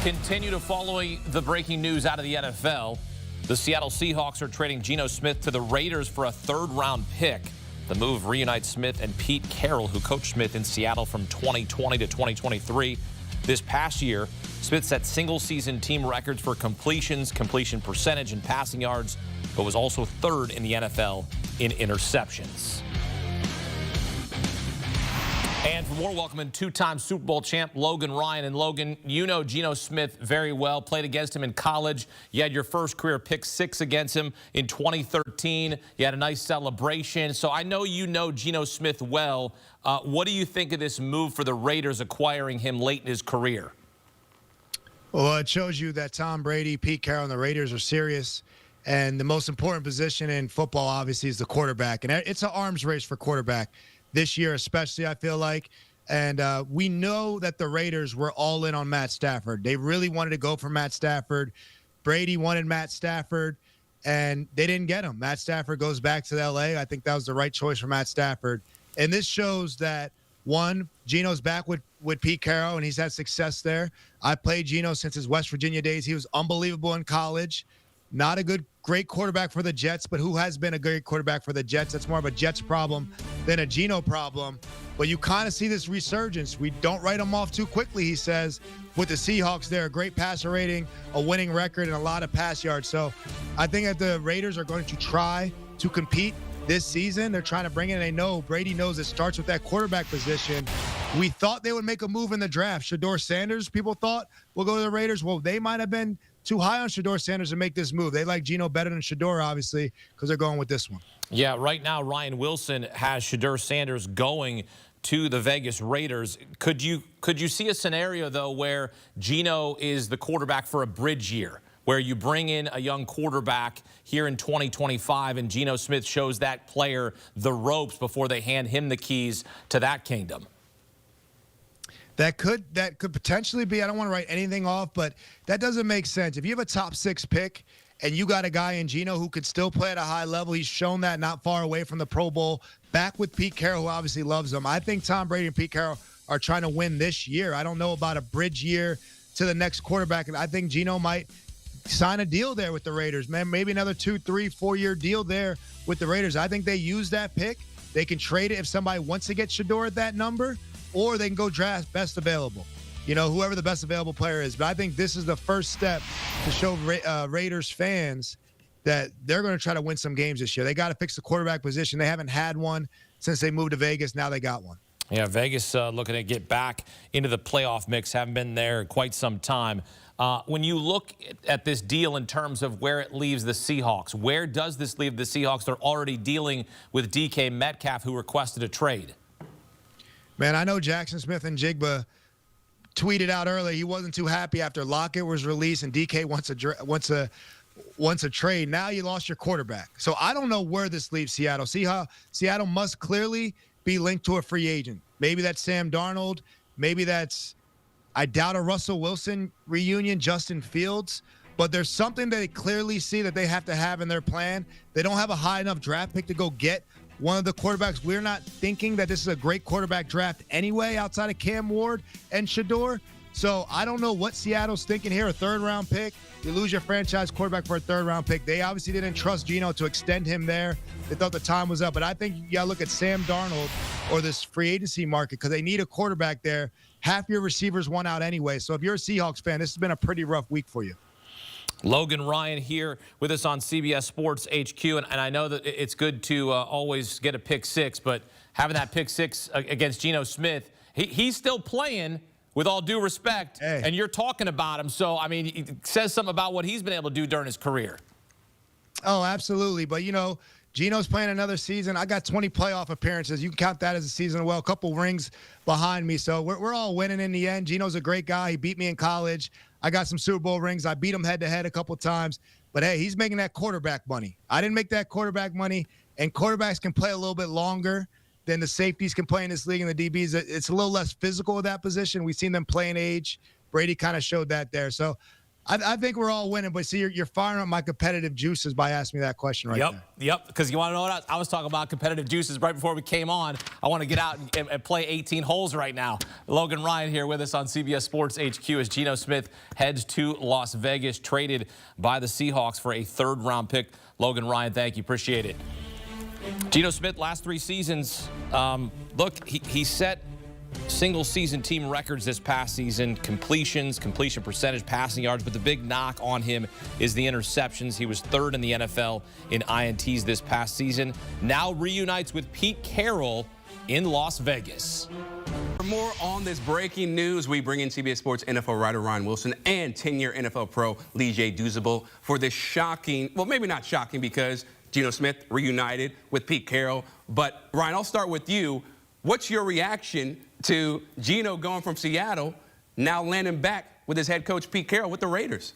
Continue to follow the breaking news out of the NFL. The Seattle Seahawks are trading Geno Smith to the Raiders for a third-round pick. The move reunites Smith and Pete Carroll, who coached Smith in Seattle from 2020 to 2023. This past year, Smith set single-season team records for completions, completion percentage, and passing yards, but was also third in the NFL in interceptions. And for more, welcoming two-time Super Bowl champ Logan Ryan. And Logan, you know Geno Smith very well, played against him in college. You had your first career pick six against him in 2013. You had a nice celebration. So I know you know Geno Smith well. What do you think of this move for the Raiders acquiring him late in his career? Well, it shows you that Tom Brady, Pete Carroll, and the Raiders are serious. And the most important position in football, obviously, is the quarterback. And it's an arms race for quarterback this year especially, I feel like. And we know that the Raiders were all in on Matt Stafford. They really wanted to go for Matt Stafford. Brady wanted Matt Stafford, and they didn't get him. Matt Stafford goes back to L.A. I think that was the right choice for Matt Stafford. And this shows that, one, Geno's back with Pete Carroll, and he's had success there. I played Geno since his West Virginia days. He was unbelievable in college. Not a great quarterback for the Jets, but who has been a great quarterback for the Jets? That's more of a Jets problem than a Geno problem. But you kind of see this resurgence. We don't write him off too quickly, he says. With the Seahawks, they're a great passer rating, a winning record, and a lot of pass yards. So I think that the Raiders are going to try to compete this season. They're trying to bring in. They know Brady knows it starts with that quarterback position. We thought they would make a move in the draft. Shedeur Sanders, people thought, will go to the Raiders. Well, they might have been too high on Shedeur Sanders to make this move. They like Geno better than Shedeur, obviously, because they're going with this one. Yeah, right now Ryan Wilson has Shedeur Sanders going to the Vegas Raiders. Could you see a scenario, though, where Geno is the quarterback for a bridge year, where you bring in a young quarterback here in 2025 and Geno Smith shows that player the ropes before they hand him the keys to that kingdom? That could potentially be. I don't want to write anything off, but that doesn't make sense. If you have a top 6 pick and you got a guy in Geno who could still play at a high level, he's shown that not far away from the Pro Bowl, back with Pete Carroll, who obviously loves him. I think Tom Brady and Pete Carroll are trying to win this year. I don't know about a bridge year to the next quarterback, and I think Geno might sign a deal there with the Raiders. Man, maybe another 2, 3, 4-year deal there with the Raiders. I think they use that pick. They can trade it if somebody wants to get Shedeur at that number, or they can go draft best available. You know, whoever the best available player is. But I think this is the first step to show Raiders fans that they're going to try to win some games this year. They got to fix the quarterback position. They haven't had one since they moved to Vegas. Now they got one. Yeah, Vegas looking to get back into the playoff mix. Haven't been there quite some time. When you look at this deal in terms of where it leaves the Seahawks, where does this leave the Seahawks? They're already dealing with DK Metcalf, who requested a trade. Man, I know Jackson Smith and Jigba tweeted out earlier he wasn't too happy after Lockett was released and DK wants a trade. Now you lost your quarterback. So I don't know where this leaves Seattle. Seattle must clearly be linked to a free agent. Maybe that's Sam Darnold. Maybe that's, I doubt, a Russell Wilson reunion, Justin Fields. But there's something they clearly see that they have to have in their plan. They don't have a high enough draft pick to go get one of the quarterbacks. We're not thinking that this is a great quarterback draft anyway, outside of Cam Ward and Shedeur. So I don't know what Seattle's thinking here. A third-round pick. You lose your franchise quarterback for a third-round pick. They obviously didn't trust Geno to extend him there. They thought the time was up. But I think you got to look at Sam Darnold or this free agency market because they need a quarterback there. Half your receivers won out anyway. So if you're a Seahawks fan, this has been a pretty rough week for you. Logan Ryan here with us on CBS Sports HQ, and I know that it's good to always get a pick six, but having that pick six against Geno Smith, he's still playing, with all due respect, and you're talking about him. So, I mean, it says something about what he's been able to do during his career. Oh, absolutely. But, you know, Geno's playing another season. I got 20 playoff appearances. You can count that as a season. Well, a couple rings behind me. So we're all winning in the end. Geno's a great guy. He beat me in college. I got some Super Bowl rings. I beat him head-to-head a couple times. But, hey, he's making that quarterback money. I didn't make that quarterback money, and quarterbacks can play a little bit longer than the safeties can play in this league and the DBs. It's a little less physical at that position. We've seen them play in age. Brady kind of showed that there. So I think we're all winning, but see, you're firing up my competitive juices by asking me that question right there. Yep, because you want to know what I was talking about competitive juices right before we came on. I want to get out and play 18 holes right now. Logan Ryan here with us on CBS Sports HQ as Geno Smith heads to Las Vegas, traded by the Seahawks for a third-round pick. Logan Ryan, thank you. Appreciate it. Geno Smith, last 3 seasons, look, he set single-season team records this past season, completion percentage, passing yards, but the big knock on him is the interceptions. He was 3rd in the NFL in INTs this past season. Now reunites with Pete Carroll in Las Vegas. For more on this breaking news, we bring in CBS Sports NFL writer Ryan Wilson and 10-year NFL pro Leger Douzable for this shocking, well, maybe not shocking because Geno Smith reunited with Pete Carroll. But, Ryan, I'll start with you. What's your reaction to Geno going from Seattle, now landing back with his head coach Pete Carroll with the Raiders?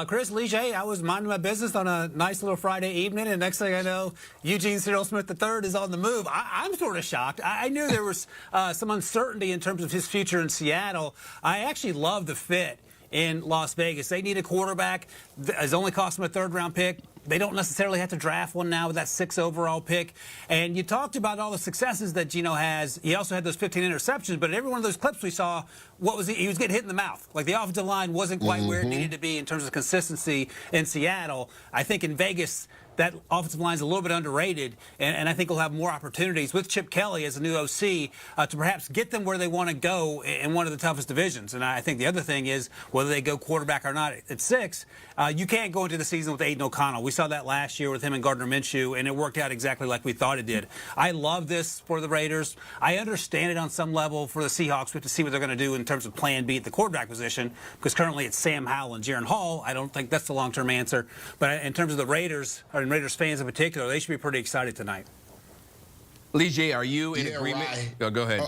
Chris, Leger, I was minding my business on a nice little Friday evening, and next thing I know, Eugene Geno Smith III is on the move. I'm sort of shocked. I knew there was some uncertainty in terms of his future in Seattle. I actually love the fit in Las Vegas. They need a quarterback. It's only cost them a third-round pick. They don't necessarily have to draft one now with that 6th overall pick. And you talked about all the successes that Geno has. He also had those 15 interceptions, but in every one of those clips we saw, what was he was getting hit in the mouth. Like, the offensive line wasn't quite where it needed to be in terms of consistency in Seattle. I think in Vegas, that offensive line is a little bit underrated, and I think we'll have more opportunities with Chip Kelly as a new OC to perhaps get them where they want to go in one of the toughest divisions. And I think the other thing is whether they go quarterback or not at 6, you can't go into the season with Aiden O'Connell. We saw that last year with him and Gardner Minshew, and it worked out exactly like we thought it did. I love this for the Raiders. I understand it on some level for the Seahawks. We have to see what they're going to do in terms of plan B at the quarterback position, because currently it's Sam Howell and Jaron Hall. I don't think that's the long-term answer. But in terms of the Raiders, and Raiders fans in particular, they should be pretty excited tonight. Leger, are you in agreement? Right. Go ahead.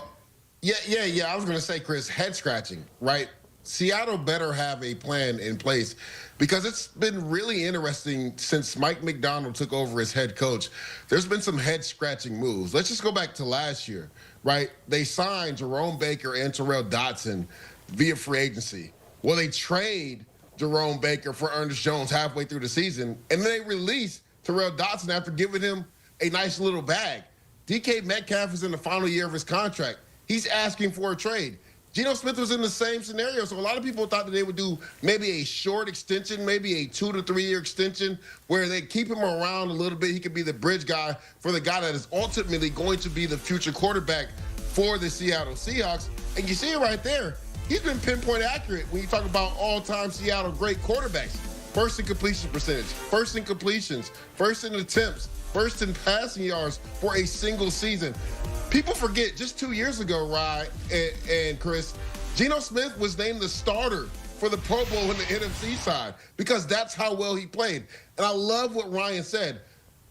Yeah. I was going to say, Chris, head scratching, right? Seattle better have a plan in place because it's been really interesting since Mike McDonald took over as head coach. There's been some head scratching moves. Let's just go back to last year, right? They signed Jerome Baker and Terrell Dotson via free agency. Well, they trade Jerome Baker for Ernest Jones halfway through the season, and then they release Terrell Dotson after giving him a nice little bag. DK Metcalf is in the final year of his contract. He's asking for a trade. Geno Smith was in the same scenario, so a lot of people thought that they would do maybe a short extension, maybe a 2 to 3 year extension, where they keep him around a little bit. He could be the bridge guy for the guy that is ultimately going to be the future quarterback for the Seattle Seahawks. And you see it right there. He's been pinpoint accurate when you talk about all-time Seattle great quarterbacks. First in completion percentage, first in completions, first in attempts, first in passing yards for a single season. People forget, just 2 years ago, Ryan and Chris, Geno Smith was named the starter for the Pro Bowl in the NFC side because that's how well he played. And I love what Ryan said.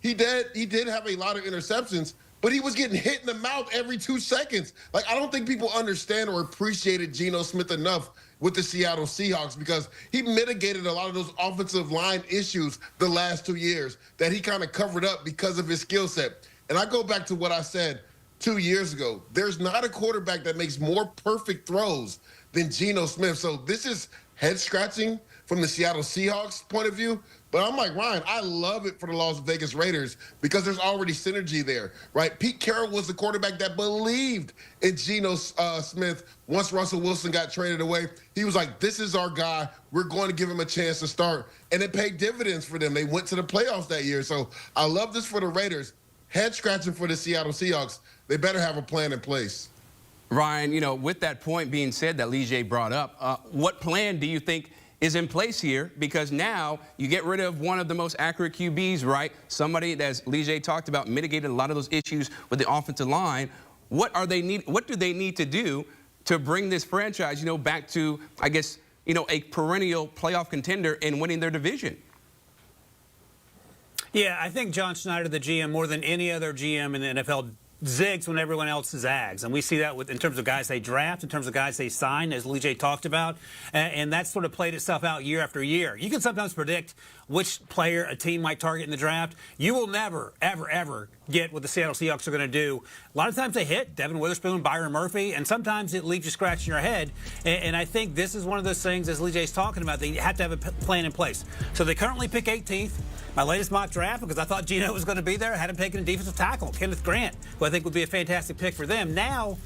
He did have a lot of interceptions, but he was getting hit in the mouth every 2 seconds. Like, I don't think people understand or appreciated Geno Smith enough with the Seattle Seahawks because he mitigated a lot of those offensive line issues the last 2 years that he kind of covered up because of his skill set. And I go back to what I said 2 years ago. There's not a quarterback that makes more perfect throws than Geno Smith. So this is head-scratching from the Seattle Seahawks point of view. But I'm like, Ryan, I love it for the Las Vegas Raiders because there's already synergy there, right? Pete Carroll was the quarterback that believed in Geno Smith once Russell Wilson got traded away. He was like, this is our guy. We're going to give him a chance to start. And it paid dividends for them. They went to the playoffs that year. So I love this for the Raiders. Head-scratching for the Seattle Seahawks. They better have a plan in place. Ryan, you know, with that point being said that Leger brought up, what plan do you think is in place here? Because now you get rid of one of the most accurate QBs, right? Somebody that, as Leger talked about, mitigated a lot of those issues with the offensive line. What do they need to do to bring this franchise, you know, back to, I guess, you know, a perennial playoff contender and winning their division? Yeah, I think John Schneider, the GM, more than any other GM in the NFL, zigs when everyone else zags. And we see that in terms of guys they draft, in terms of guys they sign, as Leger talked about. And that's sort of played itself out year after year. You can sometimes predict which player a team might target in the draft. You will never, ever, ever get what the Seattle Seahawks are going to do. A lot of times they hit Devin Witherspoon, Byron Murphy, and sometimes it leaves you scratching your head. And I think this is one of those things, as Lee J's talking about, they have to have a plan in place. So they currently pick 18th. My latest mock draft, because I thought Geno was going to be there, I had him taking a defensive tackle, Kenneth Grant, who I think would be a fantastic pick for them. Now,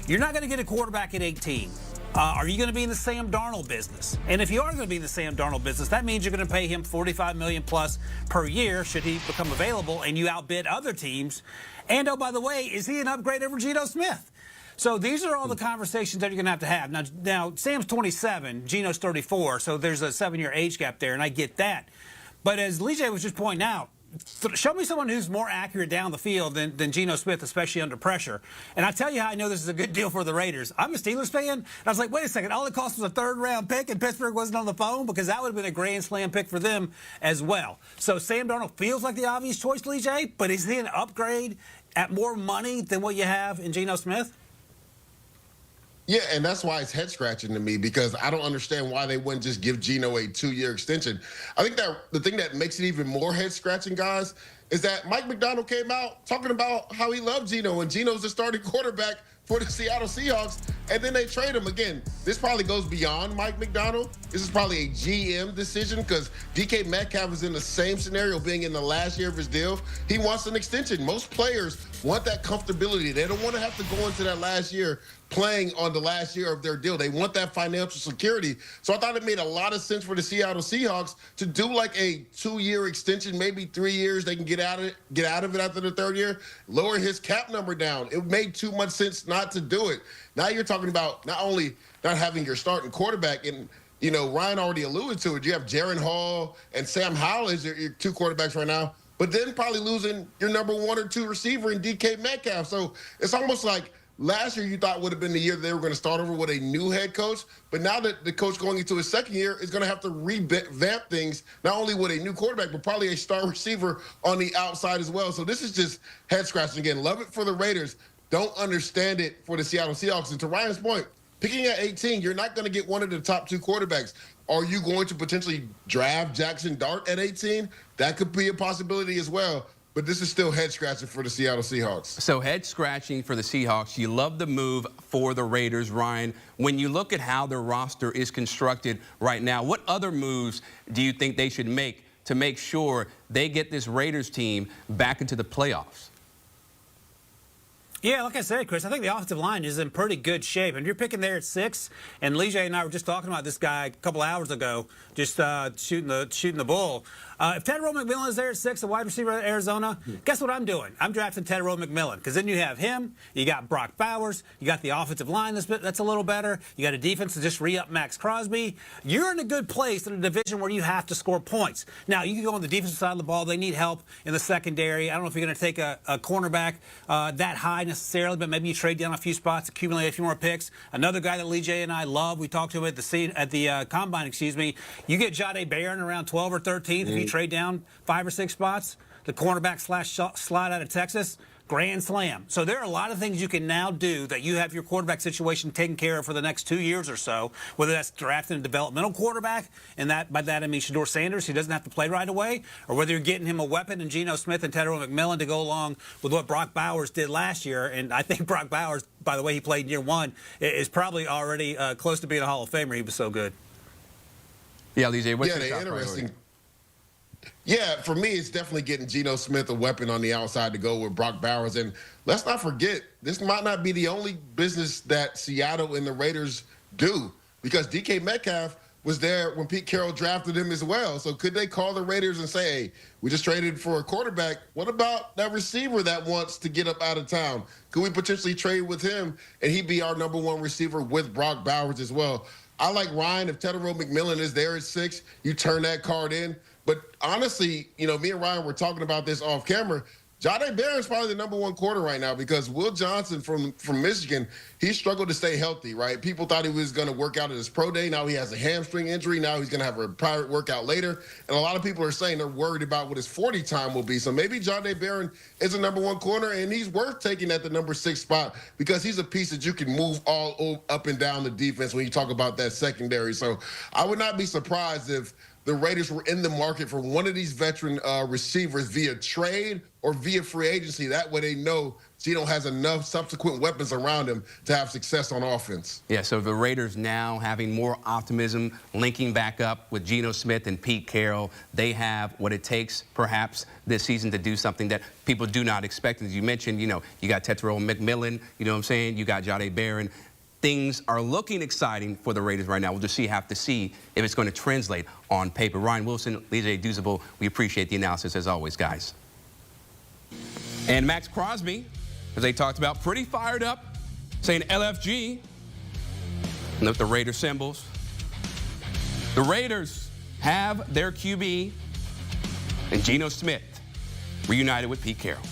you're not going to get a quarterback at 18. Are you going to be in the Sam Darnold business? And if you are going to be in the Sam Darnold business, that means you're going to pay him $45 million plus per year should he become available, and you outbid other teams. And oh, by the way, is he an upgrade over Geno Smith? So these are all the conversations that you're going to have. Now Sam's 27, Geno's 34, so there's a 7-year age gap there, and I get that. But as Leger was just pointing out, show me someone who's more accurate down the field than Geno Smith, especially under pressure. And I tell you how I know this is a good deal for the Raiders. I'm a Steelers fan, and I was like, wait a second, all it cost was a third-round pick, and Pittsburgh wasn't on the phone, because that would have been a grand slam pick for them as well. So Sam Darnold feels like the obvious choice, Leger, but is he an upgrade at more money than what you have in Geno Smith? Yeah, and that's why it's head-scratching to me, because I don't understand why they wouldn't just give Geno a 2-year extension. I think that the thing that makes it even more head-scratching, guys, is that Mike Macdonald came out talking about how he loved Geno, and Geno's the starting quarterback for the Seattle Seahawks, and then they trade him again. This probably goes beyond Mike Macdonald. This is probably a GM decision, because DK Metcalf is in the same scenario, being in the last year of his deal. He wants an extension. Most players want that comfortability. They don't want to have to go into that last year playing on the last year of their deal. They want that financial security. So I thought it made a lot of sense for the Seattle Seahawks to do like a 2-year extension, maybe 3 years. They can get out of it after the 3rd year, lower his cap number down. It made too much sense not to do it. Now you're talking about not only not having your starting quarterback, and you know, Ryan already alluded to it. You have Jaren Hall and Sam Howell as your 2 quarterbacks right now, but then probably losing your number 1 or 2 receiver in DK Metcalf. So it's almost like last year you thought would have been the year that they were going to start over with a new head coach, but now that the coach going into his 2nd year is going to have to revamp things, not only with a new quarterback, but probably a star receiver on the outside as well. So this is just head-scratching again. Love it for the Raiders. Don't understand it for the Seattle Seahawks. And to Ryan's point, picking at 18, you're not going to get one of the top 2 quarterbacks. Are you going to potentially draft Jackson Dart at 18? That could be a possibility as well. But this is still head-scratching for the Seattle Seahawks. So head-scratching for the Seahawks. You love the move for the Raiders, Ryan. When you look at how their roster is constructed right now, what other moves do you think they should make to make sure they get this Raiders team back into the playoffs? Yeah, like I said, Chris, I think the offensive line is in pretty good shape. And you're picking there at 6, and Leger and I were just talking about this guy a couple hours ago, just shooting the bull. If Tedrow McMillan is there at 6, a wide receiver at Arizona, guess what I'm doing? I'm drafting Tedrow McMillan, because then you have him, you got Brock Bowers, you got the offensive line that's a little better, you got a defense to just re-up Max Crosby. You're in a good place in a division where you have to score points. Now, you can go on the defensive side of the ball. They need help in the secondary. I don't know if you're going to take a cornerback that high necessarily, but maybe you trade down a few spots, accumulate a few more picks. Another guy that Leger and I love, we talked to him at the combine, you get Jahdae Barron around 12 or 13th. If you trade down 5 or 6 spots, the cornerback / slot out of Texas, grand slam. So there are a lot of things you can now do that you have your quarterback situation taken care of for the next 2 years or so, whether that's drafting a developmental quarterback, and by that I mean Shedeur Sanders, who doesn't have to play right away, or whether you're getting him a weapon in Geno Smith and Tedrow McMillan to go along with what Brock Bowers did last year. And I think Brock Bowers, by the way he played in year 1, is probably already close to being a Hall of Famer. He was so good. Yeah, Leger, what's your top interesting. priority? Yeah, for me, it's definitely getting Geno Smith a weapon on the outside to go with Brock Bowers. And let's not forget, this might not be the only business that Seattle and the Raiders do, because DK Metcalf was there when Pete Carroll drafted him as well. So could they call the Raiders and say, hey, we just traded for a quarterback. What about that receiver that wants to get up out of town? Could we potentially trade with him and he'd be our number 1 receiver with Brock Bowers as well? I like Ryan. If Tedrow McMillan is there at 6, you turn that card in. But honestly, you know, me and Ryan were talking about this off camera. Jahdae Barron is probably the number 1 corner right now, because Will Johnson from Michigan, he struggled to stay healthy, right? People thought he was going to work out at his pro day. Now he has a hamstring injury. Now he's going to have a private workout later. And a lot of people are saying they're worried about what his 40 time will be. So maybe Jahdae Barron is a number 1 corner, and he's worth taking at the number 6 spot, because he's a piece that you can move all up and down the defense when you talk about that secondary. So I would not be surprised if the Raiders were in the market for one of these veteran receivers via trade or via free agency. That way they know Geno has enough subsequent weapons around him to have success on offense. Yeah, so the Raiders now having more optimism, linking back up with Geno Smith and Pete Carroll. They have what it takes, perhaps, this season to do something that people do not expect. As you mentioned, you got Tetairoa McMillan, you know what I'm saying? You got Jahdae Barron. Things are looking exciting for the Raiders right now. We'll just have to see if it's going to translate on paper. Ryan Wilson, Leger Douzable, we appreciate the analysis as always, guys. And Max Crosby, as they talked about, pretty fired up, saying LFG. Note the Raider symbols. The Raiders have their QB and Geno Smith reunited with Pete Carroll.